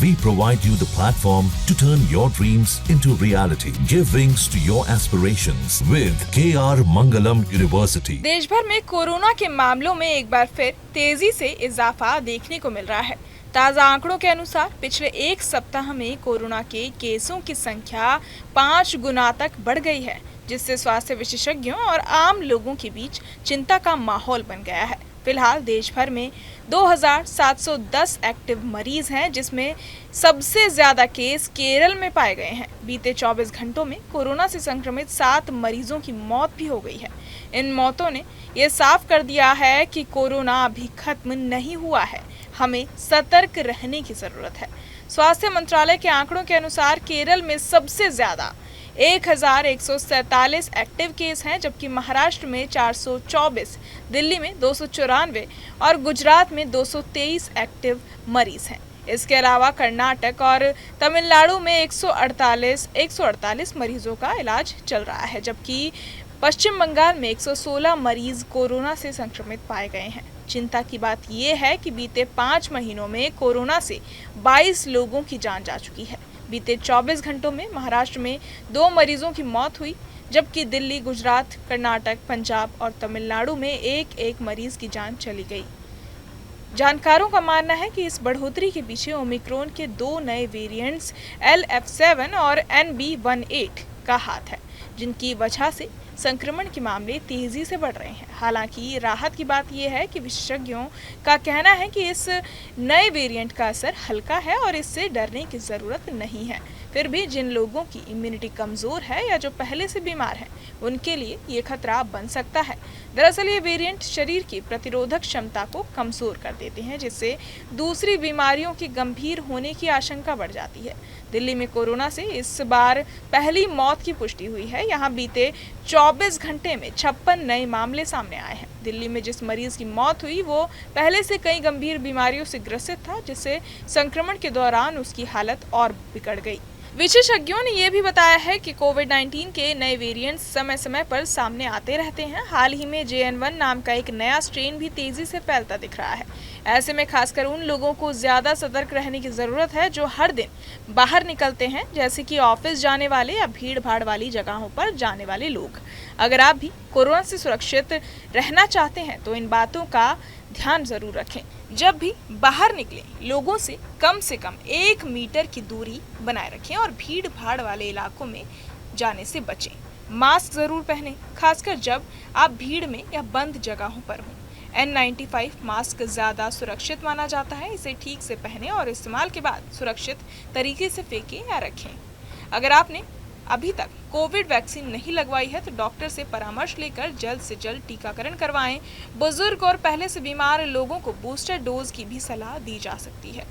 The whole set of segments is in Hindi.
We provide you the platform to turn your dreams into reality. Give wings to your aspirations with KR Mangalam University. देश भर में कोरोना के मामलों में एक बार फिर तेजी से इजाफा देखने को मिल रहा है। ताज़ा आंकड़ों के अनुसार पिछले एक सप्ताह में कोरोना के केसों की संख्या 5 गुना तक बढ़ गई है, जिससे स्वास्थ्य विशेषज्ञों और आम लोगों के बीच चिंता का माहौल बन गया है। फिलहाल देश भर में 2710 एक्टिव मरीज हैं, जिसमें सबसे ज्यादा केस केरल में पाए गए हैं। बीते 24 घंटों में कोरोना से संक्रमित 7 मरीजों की मौत भी हो गई है। इन मौतों ने ये साफ कर दिया है कि कोरोना अभी खत्म नहीं हुआ है, हमें सतर्क रहने की जरूरत है। स्वास्थ्य मंत्रालय के आंकड़ों के अनुसार केरल में सबसे ज्यादा 1147 एक्टिव केस हैं, जबकि महाराष्ट्र में 424, दिल्ली में 294 और गुजरात में 223 एक्टिव मरीज हैं। इसके अलावा कर्नाटक और तमिलनाडु में 148 मरीजों का इलाज चल रहा है, जबकि पश्चिम बंगाल में 116 मरीज कोरोना से संक्रमित पाए गए हैं। चिंता की बात यह है कि बीते 5 महीनों में कोरोना से 22 लोगों की जान जा चुकी है। बीते 24 घंटों में महाराष्ट्र में 2 मरीजों की मौत हुई, जबकि दिल्ली, गुजरात, कर्नाटक, पंजाब और तमिलनाडु में एक मरीज की जान चली गई। जानकारों का मानना है कि इस बढ़ोतरी के पीछे ओमिक्रॉन के 2 नए वेरिएंट्स LF7 और NB18 का हाथ है, जिनकी वजह से संक्रमण के मामले तेजी से बढ़ रहे हैं। हालांकि राहत की बात यह है कि विशेषज्ञों का कहना है कि इस नए वेरिएंट का असर हल्का है और इससे डरने की ज़रूरत नहीं है। फिर भी जिन लोगों की इम्यूनिटी कमज़ोर है या जो पहले से बीमार हैं, उनके लिए ये खतरा बन सकता है। दरअसल ये वेरिएंट शरीर की प्रतिरोधक क्षमता को कमज़ोर कर देते हैं, जिससे दूसरी बीमारियों की गंभीर होने की आशंका बढ़ जाती है। दिल्ली में कोरोना से इस बार पहली मौत की पुष्टि हुई है। यहाँ बीते 24 घंटे में 56 नए मामले सामने आए हैं। दिल्ली में जिस मरीज की मौत हुई वो पहले से कई गंभीर बीमारियों से ग्रसित था, जिससे संक्रमण के दौरान उसकी हालत और बिगड़ गई। विशेषज्ञों ने यह भी बताया है कि कोविड-19 के नए वेरिएंट्स समय समय पर सामने आते रहते हैं। हाल ही में JN1 नाम का एक नया स्ट्रेन भी तेजी से फैलता दिख रहा है। ऐसे में खासकर उन लोगों को ज़्यादा सतर्क रहने की ज़रूरत है जो हर दिन बाहर निकलते हैं, जैसे कि ऑफिस जाने वाले या भीड़ भाड़ वाली जगहों पर जाने वाले लोग। अगर आप भी कोरोना से सुरक्षित रहना चाहते हैं तो इन बातों का ध्यान जरूर रखें। जब भी बाहर निकलें, लोगों से कम 1 मीटर की दूरी बनाए रखें और भीड़ भाड़ वाले इलाकों में जाने से बचें। मास्क जरूर पहनें, खासकर जब आप भीड़ में या बंद जगहों पर हों। N95 मास्क ज़्यादा सुरक्षित माना जाता है। इसे ठीक से पहनें और इस्तेमाल के बाद सुरक्षित तरीके से फेंकें या रखें। अगर आपने अभी तक कोविड वैक्सीन नहीं लगवाई है तो डॉक्टर से परामर्श लेकर जल्द से जल्द टीकाकरण करवाएं। बुजुर्ग और पहले से बीमार लोगों को बूस्टर डोज की भी सलाह दी जा सकती है।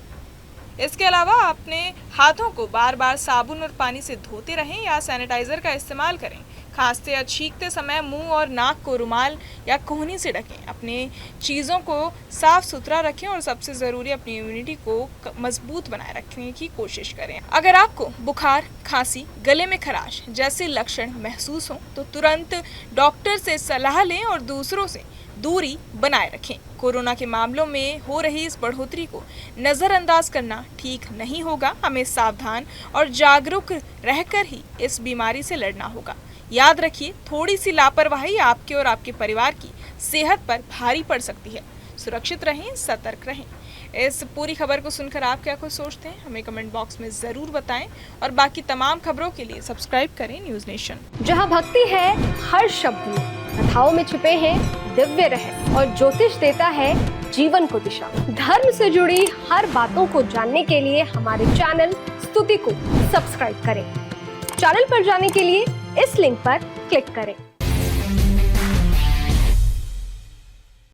इसके अलावा अपने हाथों को बार बार साबुन और पानी से धोते रहें या सैनिटाइजर का इस्तेमाल करें। खांसते या छींकते समय मुंह और नाक को रुमाल या कोहनी से ढकें। अपने चीज़ों को साफ सुथरा रखें और सबसे ज़रूरी अपनी इम्यूनिटी को मजबूत बनाए रखने की कोशिश करें। अगर आपको बुखार, खांसी, गले में खराश जैसे लक्षण महसूस हों तो तुरंत डॉक्टर से सलाह लें और दूसरों से दूरी बनाए रखें। कोरोना के मामलों में हो रही इस बढ़ोतरी को नज़रअंदाज करना ठीक नहीं होगा। हमें सावधान और जागरूक रहकर ही इस बीमारी से लड़ना होगा। याद रखिए, थोड़ी सी लापरवाही आपके और आपके परिवार की सेहत पर भारी पड़ सकती है। सुरक्षित रहें, सतर्क रहें। इस पूरी खबर को सुनकर आप क्या कुछ सोचते हैं, हमें कमेंट बॉक्स में ज़रूर बताएं और बाकी तमाम खबरों के लिए सब्सक्राइब करें न्यूज़ नेशन। जहां भक्ति है हर शब्द में, कथाओं में छुपे हैं दिव्य रहस्य और ज्योतिष देता है जीवन को दिशा। धर्म से जुड़ी हर बातों को जानने के लिए हमारे चैनल स्तुति को सब्सक्राइब करें। चैनल पर जाने के लिए इस लिंक पर क्लिक करें।